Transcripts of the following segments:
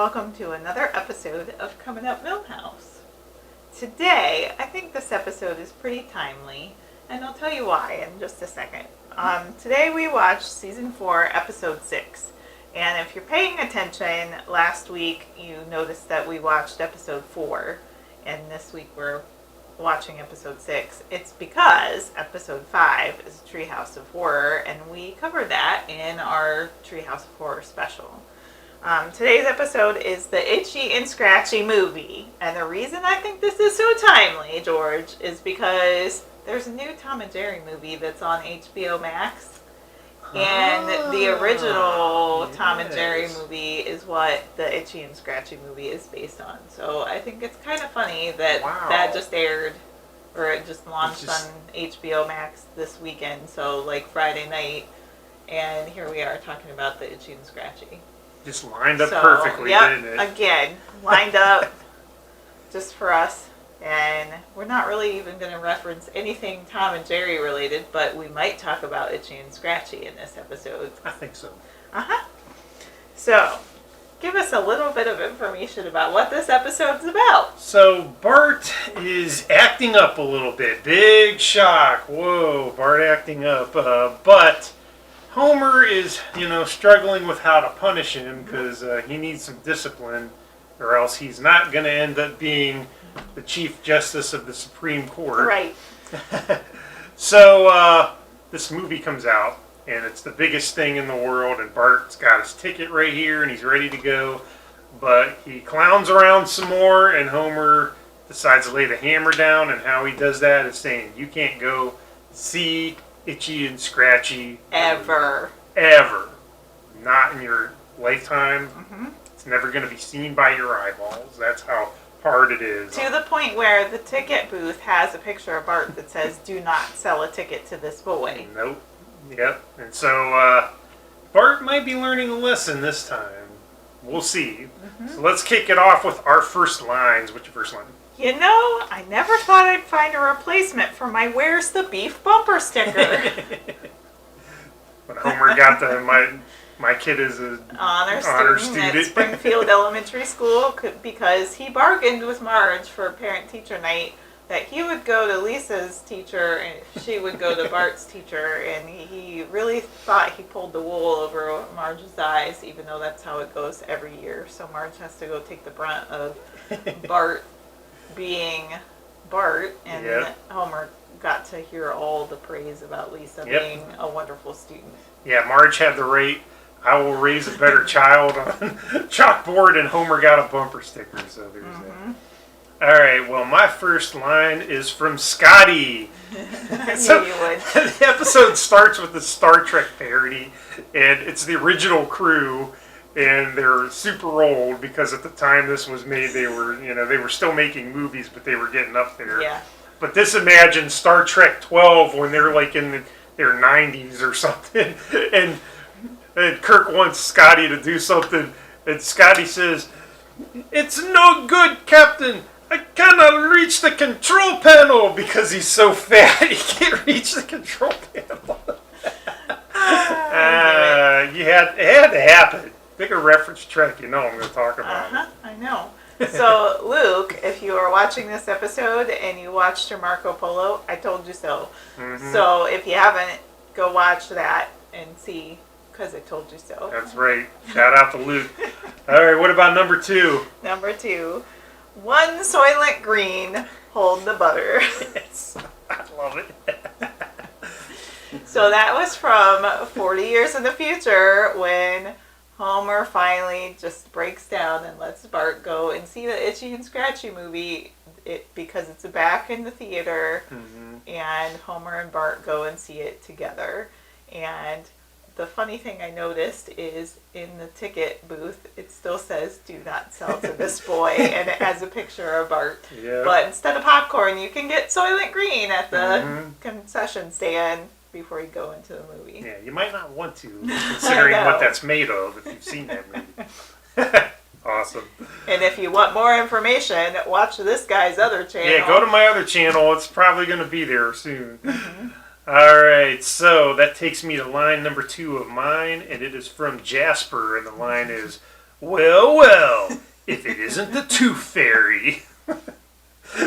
welcome to another episode of Coming Up Milhouse. Today, I think this episode is pretty timely, and I'll tell you why in just a second. Today we watched Season 4, Episode 6. And if you're paying attention, last week you noticed that we watched Episode 4, and this week we're watching Episode 6. It's because Episode 5 is Treehouse of Horror, and we covered that in our Treehouse of Horror special. Today's episode is the Itchy and Scratchy movie. And the reason I think this is so timely, George, is because there's a new Tom and Jerry movie that's on HBO Max. And the original Tom and Jerry movie is what the Itchy and Scratchy movie is based on. So I think it's kind of funny that that just aired, or it just launched on HBO Max this weekend. So like Friday night. And here we are talking about the Itchy and Scratchy. Just lined up perfectly, didn't it? Again, lined up just for us. And we're not really even going to reference anything Tom and Jerry related, but we might talk about Itchy and Scratchy in this episode. I think so. So, give us a little bit of information about what this episode's about. So, Bart is acting up a little bit. Big shock. Whoa, Bart acting up. But Homer is, struggling with how to punish him because he needs some discipline, or else he's not going to end up being the Chief Justice of the Supreme Court. Right. So this movie comes out, and it's the biggest thing in the world, and Bart's got his ticket right here, and he's ready to go. But he clowns around some more, and Homer decides to lay the hammer down, and how he does that is saying, you can't go see Itchy and Scratchy Ever. Not in your lifetime. It's never going to be seen by your eyeballs. That's how hard it is. To the point where the ticket booth has a picture of Bart that says, do not sell a ticket to this boy. Nope. Yep. And so Bart might be learning a lesson this time. We'll see. So let's kick it off with our first lines. What's your first line? I never thought I'd find a replacement for my Where's the Beef bumper sticker. When Homer got my kid is an honor student at Springfield Elementary School because he bargained with Marge for parent-teacher night that he would go to Lisa's teacher and she would go to Bart's teacher, and he really thought he pulled the wool over Marge's eyes, even though that's how it goes every year. So Marge has to go take the brunt of Bart being Bart, and Homer got to hear all the praise about Lisa being a wonderful student. Yeah, Marge had the rate, I will raise a better child on chalkboard, and Homer got a bumper sticker, so there's that. All right, well, my first line is from Scotty. So, you would. The episode starts with the Star Trek parody, and it's the original crew, and they're super old because at the time this was made, they were still making movies, but they were getting up there. Yeah. But this imagines Star Trek 12 when they're like in their 90s or something, and Kirk wants Scotty to do something, and Scotty says, "It's no good, Captain. I cannot reach the control panel," because he's so fat he can't reach the control panel. It had to happen. Bigger reference Trek, I'm going to talk about. I know. So, Luke, if you are watching this episode and you watched your Marco Polo, I told you so. So, if you haven't, go watch that and see, because I told you so. That's right. Shout out to Luke. All right, what about number 2? Number 2. One Soylent Green, hold the butter. Yes, I love it. So that was from 40 years in the future when Homer finally just breaks down and lets Bart go and see the Itchy and Scratchy movie because it's back in the theater, and Homer and Bart go and see it together. And the funny thing I noticed is in the ticket booth, it still says, do not sell to this boy, and it has a picture of Bart. Yeah. But instead of popcorn, you can get Soylent Green at the concession stand before you go into the movie. Yeah, you might not want to, considering what that's made of, if you've seen that movie. Awesome. And if you want more information, watch this guy's other channel. Yeah, go to my other channel. It's probably going to be there soon. All right, so that takes me to line number 2 of mine, and it is from Jasper, and the line is, Well, well, if it isn't the Tooth Fairy.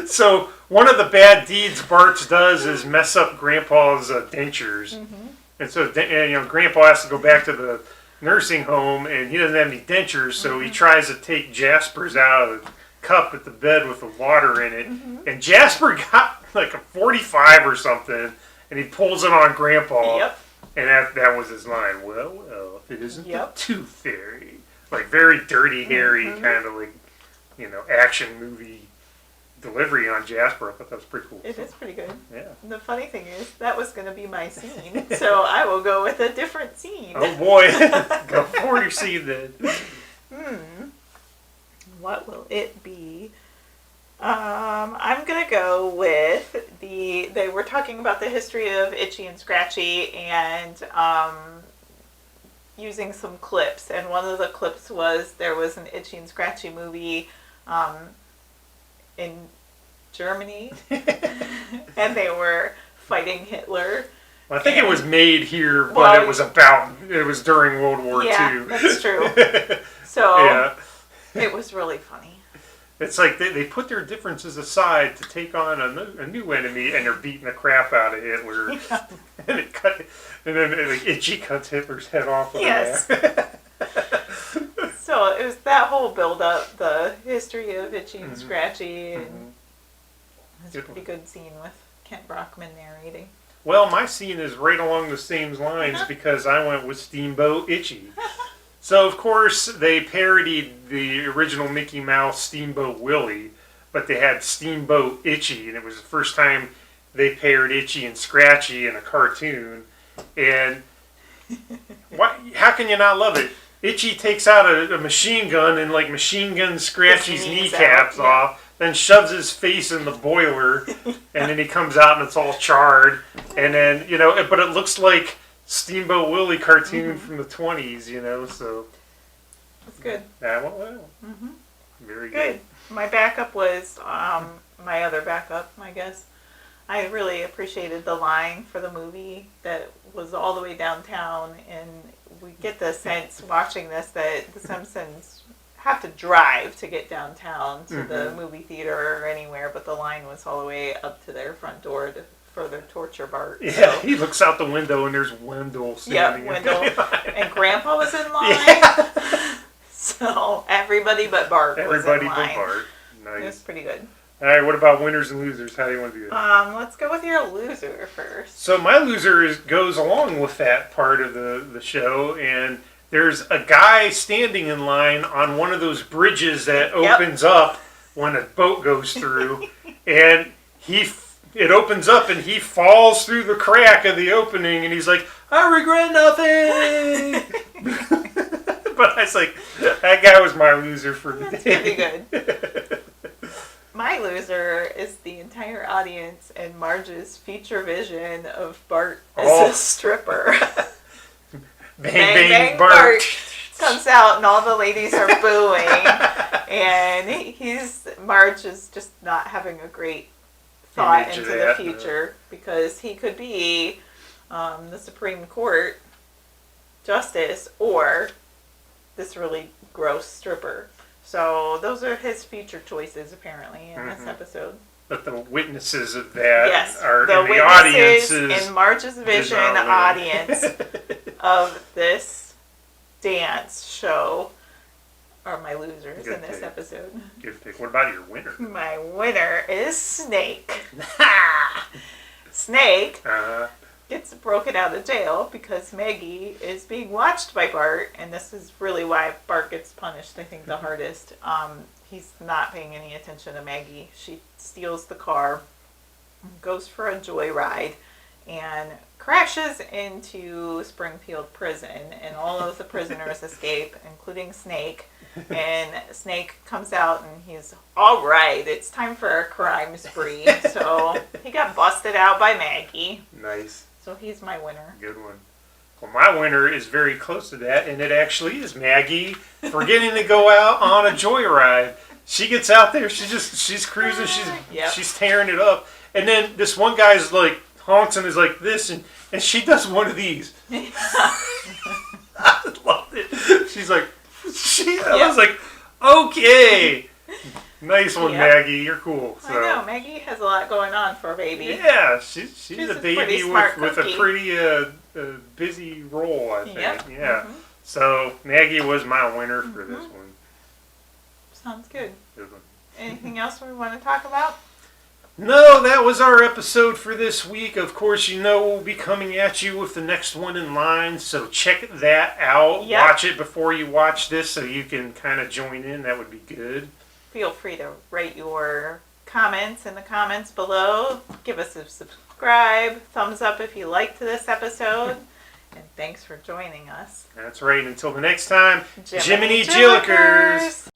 So one of the bad deeds Bart does is mess up Grandpa's dentures. Mm-hmm. And so, Grandpa has to go back to the nursing home, and he doesn't have any dentures, so he tries to take Jasper's out of the cup at the bed with the water in it. Mm-hmm. And Jasper got like a 45 or something, and he pulls it on Grandpa. Yep. And that was his line. Well, well, if it isn't the Tooth Fairy. Like very dirty, hairy, kind of like, action movie delivery on Jasper. I thought that was pretty cool. It is pretty good. Yeah. The funny thing is, that was going to be my scene, so I will go with a different scene. Oh boy. Go for your scene then. What will it be? I'm going to go with they were talking about the history of Itchy and Scratchy and using some clips. And one of the clips was there was an Itchy and Scratchy movie in Germany. And they were fighting Hitler. Well, I think it was made here, but it was during World War II. Yeah, that's true. So it was really funny. It's like they put their differences aside to take on a new enemy, and they're beating the crap out of Hitler. Yeah. And then Itchy cuts Hitler's head off with yes. So it was that whole build-up, the history of Itchy and Scratchy, and it's a pretty good scene with Kent Brockman narrating. Well, my scene is right along the same lines because I went with Steamboat Itchy. So, of course, they parodied the original Mickey Mouse Steamboat Willie, but they had Steamboat Itchy, and it was the first time they paired Itchy and Scratchy in a cartoon. And how can you not love it? Itchy takes out a machine gun and machine guns Scratchy's kneecaps off, then shoves his face in the boiler, and then he comes out and it's all charred. And then, but it looks like Steamboat Willie cartoon from the 20s, so. That's good. That went well. Very good. My backup was my other backup, I guess. I really appreciated the line for the movie that was all the way downtown, and we get the sense watching this that the Simpsons have to drive to get downtown to the movie theater or anywhere, but the line was all the way up to their front door to further torture Bart. Yeah, so. He looks out the window and there's Wendell standing. Yeah, Wendell. And Grandpa was in line. Yeah. So everybody but Bart was in line. Everybody but Bart. Nice. It was pretty good. All right, what about winners and losers? How do you want to do that? Let's go with your loser first. So my loser goes along with that part of the show, and there's a guy standing in line on one of those bridges that opens up when a boat goes through, and it opens up and he falls through the crack of the opening, and he's like, I regret nothing. But I was like, that guy was my loser for the day. That's pretty good. My loser is the entire audience and Marge's future vision of Bart as a stripper. Bang, bang, Bart. Comes out and all the ladies are booing. And Marge is just not having a great thought into the future because he could be the Supreme Court justice or this really gross stripper. So those are his future choices, apparently, in this episode. But the witnesses of that are the in the audience. In Marge's vision audience of this dance show are my losers in this episode. Good pick. What about your winner? My winner is Snake. Snake gets broken out of jail because Maggie is being watched by Bart, and this is really why Bart gets punished, I think, the hardest. He's not paying any attention to Maggie. She steals the car, goes for a joyride, and crashes into Springfield Prison, and all of the prisoners escape, including Snake. And Snake comes out and he's, all right, it's time for a crime spree. So he got busted out by Maggie. Nice. So he's my winner. Good one. Well, my winner is very close to that, and it actually is Maggie forgetting to go out on a joyride. She gets out there, she's cruising, she's tearing it up, and then this one guy's like honks and is like this, and she does one of these. I love it. She's like, I was like, okay. Nice one, Yep. Maggie. You're cool. So. I know, Maggie has a lot going on for a baby. Yeah, she's a a pretty baby smart with a cookie. pretty busy role, I think. Yep. Yeah. Mhm. So Maggie was my winner for this one. Sounds good. Good one. Anything else we want to talk about? No, that was our episode for this week. Of course, we'll be coming at you with the next one in line, so check that out. Yep. Watch it before you watch this so you can kind of join in. That would be good. Feel free to write your comments in the comments below. Give us a subscribe, thumbs up if you liked this episode. And thanks for joining us. That's right. Until the next time, Jiminy Jillikers.